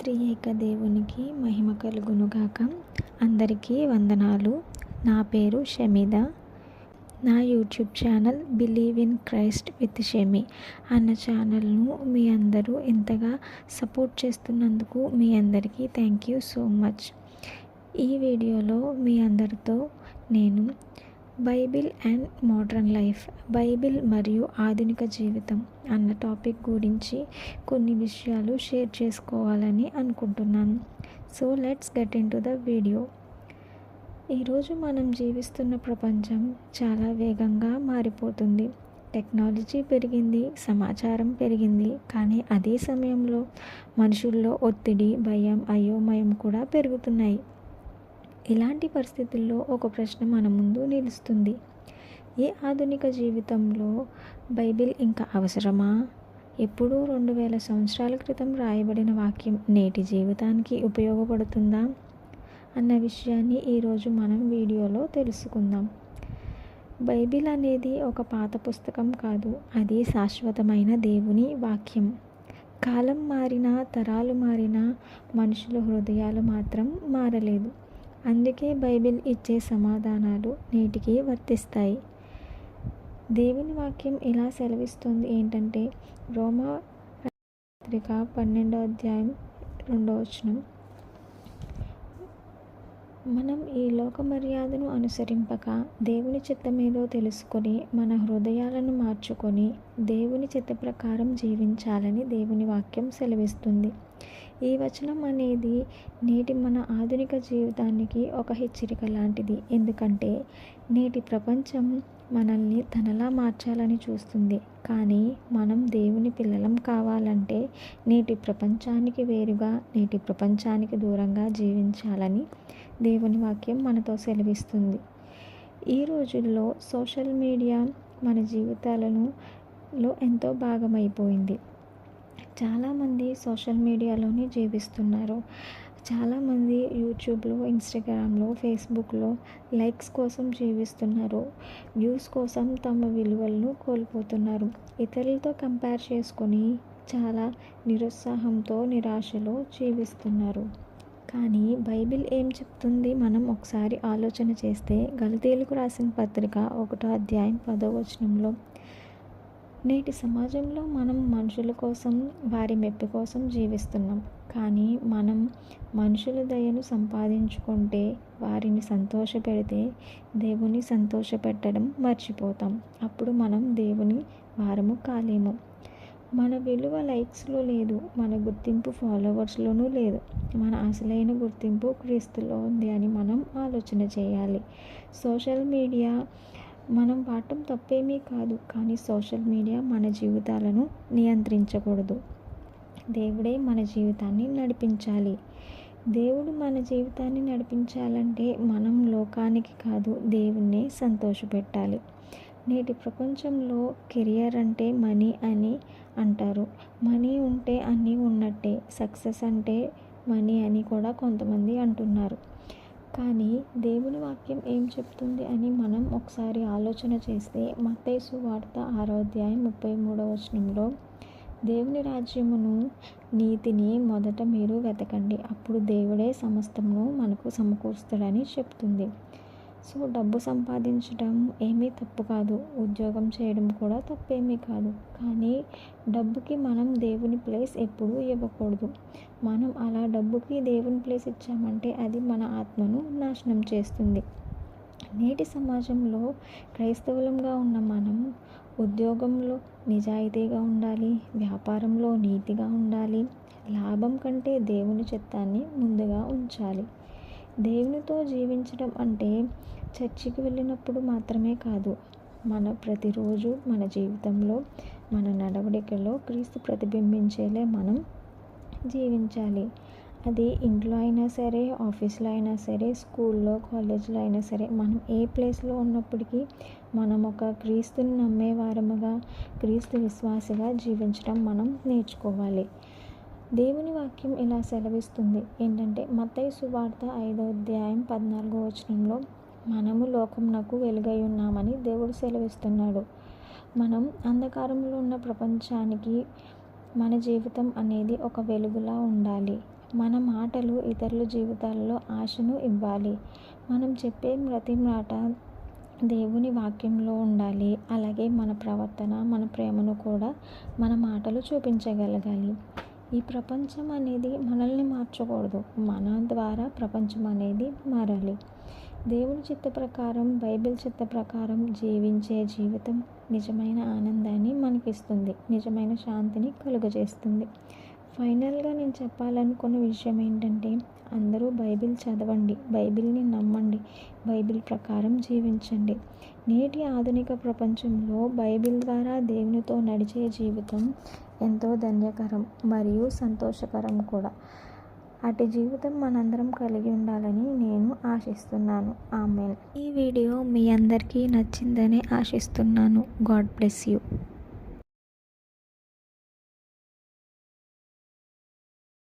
త్రియేక దేవునికి మహిమ కలుగునుగాక. అందరికీ వందనాలు. నా పేరు షమీద. నా YouTube channel believe in Christ with Shami అన్న ఛానల్ను మీ అందరూ ఎంతగా సపోర్ట్ చేస్తున్నందుకు మీ అందరికీ థ్యాంక్ యూ సో మచ్. ఈ వీడియోలో మీ అందరితో నేను Bible and modern life, Bible మరియు ఆధునిక జీవితం అన్న టాపిక్ గురించి కొన్ని విషయాలు షేర్ చేసుకోవాలని అనుకుంటున్నాను. So let's get in to the video. ఈరోజు మనం జీవిస్తున్న ప్రపంచం చాలా వేగంగా మారిపోతుంది. టెక్నాలజీ పెరిగింది, సమాచారం పెరిగింది, కానీ అదే సమయంలో మనుషుల్లో ఒత్తిడి, భయం, అయోమయం కూడా పెరుగుతున్నాయి. ఇలాంటి పరిస్థితుల్లో ఒక ప్రశ్న మన ముందు నిలుస్తుంది. ఏ ఆధునిక జీవితంలో బైబిల్ ఇంకా అవసరమా? ఎప్పుడూ 2000 సంవత్సరాల క్రితం రాయబడిన వాక్యం నేటి జీవితానికి ఉపయోగపడుతుందా అన్న విషయాన్ని ఈరోజు మనం వీడియోలో తెలుసుకుందాం. బైబిల్ అనేది ఒక పాత పుస్తకం కాదు, అది శాశ్వతమైన దేవుని వాక్యం. కాలం మారినా, తరాలు మారినా, మనుషుల హృదయాలు మాత్రం మారలేదు. అందుకే బైబిల్ ఇచ్చే సమాధానాలు నేటికి వర్తిస్తాయి. దేవుని వాక్యం ఇలా సెలవిస్తుంది ఏంటంటే, రోమా పత్రిక 12వ అధ్యాయం 2వ వచనం, మనం ఈ లోక మర్యాదను అనుసరింపక దేవుని చిత్తమేదో తెలుసుకొని మన హృదయాలను మార్చుకొని దేవుని చిత్త ప్రకారం జీవించాలని దేవుని వాక్యం సెలవిస్తుంది. ఈ వచనం అనేది నేటి మన ఆధునిక జీవితానికి ఒక హెచ్చరిక లాంటిది. ఎందుకంటే నేటి ప్రపంచం మనల్ని తనలా మార్చాలని చూస్తుంది. కానీ మనం దేవుని పిల్లలం కావాలంటే నేటి ప్రపంచానికి వేరుగా, నేటి ప్రపంచానికి దూరంగా జీవించాలని దేవుని వాక్యం మనతో సెలవిస్తుంది. ఈ రోజుల్లో సోషల్ మీడియా మన జీవితాలలో ఎంతో భాగమైపోయింది. చాలామంది సోషల్ మీడియాలోనే జీవిస్తున్నారు. చాలామంది యూట్యూబ్లో, ఇన్స్టాగ్రామ్లో, ఫేస్బుక్లో లైక్స్ కోసం జీవిస్తున్నారు. వ్యూస్ కోసం తమ విలువలను కోల్పోతున్నారు. ఇతరులతో కంపేర్ చేసుకొని చాలా నిరుత్సాహంతో, నిరాశలో జీవిస్తున్నారు. కానీ బైబిల్ ఏం చెప్తుంది? మనం ఒకసారి ఆలోచన చేస్తే గలతీయులకు రాసిన పత్రిక 1వ అధ్యాయం 10వ వచనంలో, నేటి సమాజంలో మనం మనుషుల కోసం, వారి మెప్పు కోసం జీవిస్తున్నాం. కానీ మనం మనుషుల దయను సంపాదించుకుంటే, వారిని సంతోషపెడితే దేవుని సంతోషపెట్టడం మర్చిపోతాం. అప్పుడు మనం దేవుని వారము కాలేము. మన విలువ లైక్స్లో లేదు, మన గుర్తింపు ఫాలోవర్స్లోనూ లేదు. మన అసలైన గుర్తింపు క్రీస్తులో ఉంది అని మనం ఆలోచన చేయాలి. సోషల్ మీడియా మనం వాడటం తప్పేమీ కాదు, కానీ సోషల్ మీడియా మన జీవితాలను నియంత్రించకూడదు. దేవుడే మన జీవితాన్ని నడిపించాలి. దేవుడు మన జీవితాన్ని నడిపించాలంటే మనం లోకానికి కాదు, దేవుణ్ణే సంతోషపెట్టాలి. నేటి ప్రపంచంలో కెరియర్ అంటే మనీ అని అంటారు. మనీ ఉంటే అన్నీ ఉన్నట్టే. సక్సెస్ అంటే మనీ అని కూడా కొంతమంది అంటున్నారు. కానీ దేవుని వాక్యం ఏం చెప్తుంది అని మనం ఒకసారి ఆలోచన చేస్తే, మత్తయి సువార్త 6వ అధ్యాయం 33వ వచనంలో, దేవుని రాజ్యమును, నీతిని మొదట మీరు వెతకండి, అప్పుడు దేవుడే సమస్తమును మనకు సమకూరుస్తాడని చెప్తుంది. సో డబ్బు సంపాదించడం ఏమీ తప్పు కాదు, ఉద్యోగం చేయడం కూడా తప్పేమీ కాదు. కానీ డబ్బుకి మనం దేవుని ప్లేస్ ఎప్పుడూ ఇవ్వకూడదు. మనం అలా డబ్బుకి దేవుని ప్లేస్ ఇచ్చామంటే అది మన ఆత్మను నాశనం చేస్తుంది. నేటి సమాజంలో క్రైస్తవులంగా ఉన్న మనం ఉద్యోగంలో నిజాయితీగా ఉండాలి, వ్యాపారంలో నీతిగా ఉండాలి, లాభం కంటే దేవుని చిత్తాన్ని ముందుగా ఉంచాలి. దేవునితో జీవించడం అంటే చర్చికి వెళ్ళినప్పుడు మాత్రమే కాదు, మన ప్రతిరోజు మన జీవితంలో, మన నడవడికలో క్రీస్తు ప్రతిబింబించేలే మనం జీవించాలి. అది ఇంట్లో అయినా సరే, ఆఫీస్లో అయినా సరే, స్కూల్లో, కాలేజ్లో అయినా సరే, మనం ఏ ప్లేస్లో ఉన్నప్పటికీ మనం ఒక క్రీస్తుని నమ్మేవారముగా, క్రీస్తు విశ్వాసిగా జీవించడం మనం నేర్చుకోవాలి. దేవుని వాక్యం ఇలా సెలవిస్తుంది ఏంటంటే, మత్తయి సువార్త 5వ అధ్యాయం 14వ వచనంలో, మనము లోకమునకు వెలుగై ఉన్నామని దేవుడు సెలవిస్తున్నాడు. మనం అంధకారంలో ఉన్న ప్రపంచానికి మన జీవితం అనేది ఒక వెలుగులా ఉండాలి. మన మాటలు ఇతరుల జీవితాల్లో ఆశను ఇవ్వాలి. మనం చెప్పే ప్రతి మాట దేవుని వాక్యంలో ఉండాలి. అలాగే మన ప్రవర్తన, మన ప్రేమను కూడా మన మాటలు చూపించగలగాలి. ఈ ప్రపంచం అనేది మనల్ని మార్చకూడదు, మన ద్వారా ప్రపంచం అనేది మారాలి. దేవుని చిత్త ప్రకారం, బైబిల్ చిత్త ప్రకారం జీవించే జీవితం నిజమైన ఆనందాన్ని మనకిస్తుంది, నిజమైన శాంతిని కలుగజేస్తుంది. ఫైనల్గా నేను చెప్పాలనుకున్న విషయం ఏంటంటే, అందరూ బైబిల్ చదవండి, బైబిల్ని నమ్మండి, బైబిల్ ప్రకారం జీవించండి. నేటి ఆధునిక ప్రపంచంలో బైబిల్ ద్వారా దేవునితో నడిచే జీవితం ఎంతో ధన్యకరం మరియు సంతోషకరం కూడా. అటు జీవితం మనందరం కలిగి ఉండాలని నేను ఆశిస్తున్నాను. ఆమేన్. ఈ వీడియో మీ అందరికీ నచ్చిందని ఆశిస్తున్నాను. God bless you.